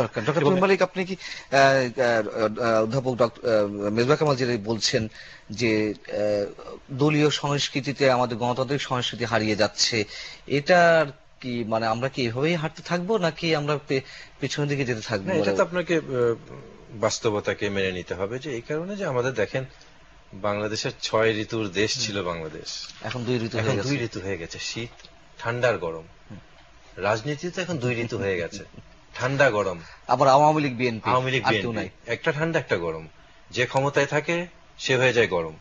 দরকার। ডক্টর তুহিন মালিক, আপনি কি অধ্যাপক মেজবাহ কামাল যেটা বলছেন যে দলীয় সংস্কৃতিতে আমাদের গণতান্ত্রিক সংস্কৃতি হারিয়ে যাচ্ছে, এটার কি মানে আমরা কি এভাবেই হাঁটতে থাকবো নাকি আমরা পেছনের দিকে যেতে থাকবো? এটা তো আপনাকে বাস্তবতাকে মেনে নিতে হবে, যে এই কারণে যে আমাদের দেখেন বাংলাদেশের 6 ঋতুর দেশ ছিল বাংলাদেশ, এখন 2 ঋতু হয়ে গেছে, শীত ঠান্ডার গরম। রাজনীতি তো এখন 2 ঋতু হয়ে গেছে, ঠান্ডা গরম। আবার আওয়ামী লীগ বিএনপি একটা ঠান্ডা একটা গরম, যে ক্ষমতায় থাকে সে হয়ে যায় গরম,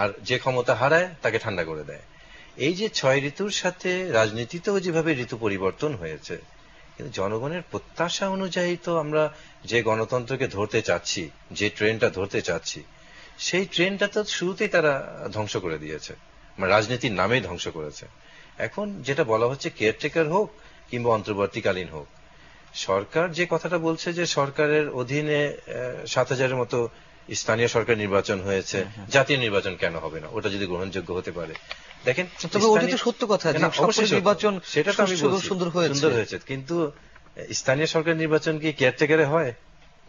আর যে ক্ষমতা হারায় তাকে ঠান্ডা করে দেয়। এই যে 6 ঋতুর সাথে রাজনীতিতেও যেভাবে ঋতু পরিবর্তন হয়েছে, কিন্তু জনগণের প্রত্যাশা অনুযায়ী তো আমরা যে গণতন্ত্রকে ধরতে চাচ্ছি, যে ট্রেনটা ধরতে চাচ্ছি, সেই ট্রেনটা তো শুরুতেই তারা ধ্বংস করে দিয়েছে, মানে রাজনীতির নামেই ধ্বংস করেছে। এখন যেটা বলা হচ্ছে কেয়ারটেকার হোক কিংবা অন্তর্বর্তীকালীন হোক, সরকার যে কথাটা বলছে যে সরকারের অধীনে 7,000-এর মতো স্থানীয় সরকার নির্বাচন হয়েছে, জাতীয় নির্বাচন কেন হবে না? ওটা যদি গ্রহণযোগ্য হতে পারে, দেখেন তবে ওটা তো সত্য কথা যে নির্বাচন সেটা তো আমি সুন্দর হয়েছে, কিন্তু স্থানীয় সরকার নির্বাচন কি কেয়ারটেকারে হয়?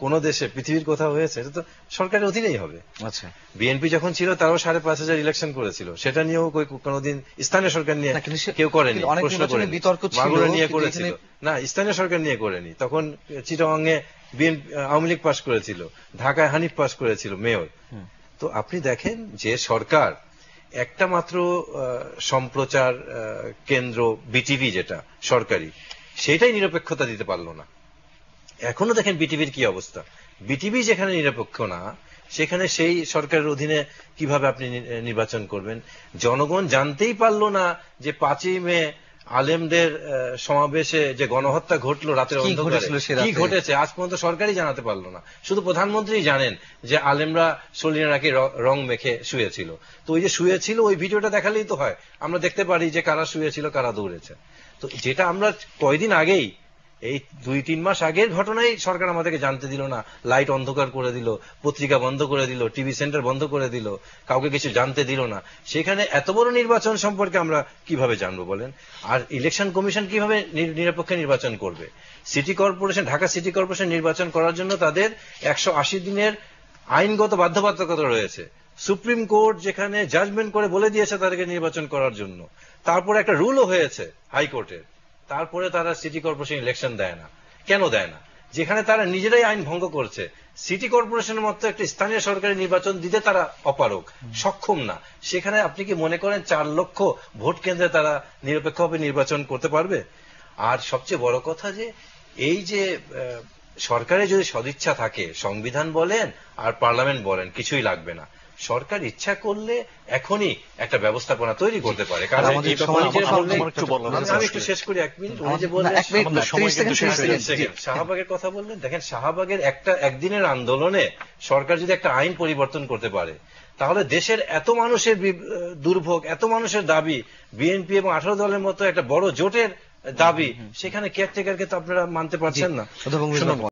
কোন দেশে পৃথিবীর কোথাও হয়েছে? এটা তো সরকারের অধীনেই হবে। আচ্ছা, বিএনপি যখন ছিল তারও 5,500 ইলেকশন করেছিল, সেটা নিয়েও কোনদিন স্থানীয় সরকার নিয়ে কেউ করেনি, প্রশ্ন করে মাগুরা নিয়ে করেছিল না, স্থানীয় সরকার নিয়ে করেনি। তখন চিটাগাংয়ে আওয়ামী লীগ পাশ করেছিল, ঢাকায় হানিফ পাশ করেছিল মেয়র। তো আপনি দেখেন যে সরকার একটা মাত্র সম্প্রচার কেন্দ্র বিটিভি যেটা সরকারি, সেটাই নিরপেক্ষতা দিতে পারলো না। এখনো দেখেন বিটিভির কি অবস্থা। বিটিভি যেখানে নিরপেক্ষ না, সেখানে সেই সরকারের অধীনে কিভাবে আপনি নির্বাচন করবেন? জনগণ জানতেই পারলো না যে 5ই মে আলেমদের সমাবেশে যে গণহত্যা ঘটলো রাতের অন্ধকারে, কি ঘটেছে আজ পর্যন্ত সরকারই জানাতে পারলো না। শুধু প্রধানমন্ত্রী জানেন যে আলেমরা শরীরে নাকি রং মেখে শুয়েছিল। তো ওই যে শুয়েছিল ওই ভিডিওটা দেখালেই তো হয়, আমরা দেখতে পারি যে কারা শুয়েছিল কারা দৌড়েছে। তো যেটা আমরা কয়দিন আগেই, এই 2-3 মাস আগের ঘটনাই সরকার আমাদেরকে জানতে দিল না, লাইট অন্ধকার করে দিল, পত্রিকা বন্ধ করে দিল, টিভি সেন্টার বন্ধ করে দিল, কাউকে কিছু জানতে দিল না। সেখানে এত বড় নির্বাচন সম্পর্কে আমরা কিভাবে জানবো বলেন? আর ইলেকশন কমিশন কিভাবে নিরপেক্ষ নির্বাচন করবে? City corporation, Dhaka city corporation নির্বাচন করার জন্য তাদের 180 দিনের আইনগত বাধ্যবাধকতা রয়েছে। সুপ্রিম কোর্ট যেখানে জাজমেন্ট করে বলে দিয়েছে তাদেরকে নির্বাচন করার জন্য, তারপরে একটা রুলও হয়েছে হাইকোর্টের, তারপরে তারা সিটি কর্পোরেশন ইলেকশন দেয় না। কেন দেয় না? যেখানে তারা নিজেরাই আইন ভঙ্গ করছে। সিটি কর্পোরেশনের মতো একটা স্থানীয় সরকারি নির্বাচন দিতে তারা অপারগ, সক্ষম না। সেখানে আপনি কি মনে করেন 4 লক্ষ ভোট কেন্দ্রে তারা নিরপেক্ষভাবে নির্বাচন করতে পারবে? আর সবচেয়ে বড় কথা যে এই যে সরকারের যদি সদিচ্ছা থাকে, সংবিধান বলেন আর পার্লামেন্ট বলেন কিছুই লাগবে না। সরকার ইচ্ছা করলে এখনই একটা ব্যবস্থাপনা তৈরি করতে পারে। কারণ আমি একটু শেষ করি 1 মিনিট। উনি যে বললেন শাহবাগের কথা বললেন, দেখেন শাহবাগের একদিনের আন্দোলনে সরকার যদি একটা আইন পরিবর্তন করতে পারে, তাহলে দেশের এত মানুষের দুর্ভোগ, এত মানুষের দাবি, বিএনপি এবং 18 দলের মতো একটা বড় জোটের দাবি, সেখানে কেয়ারটেকারকে তো আপনারা মানতে পারছেন না।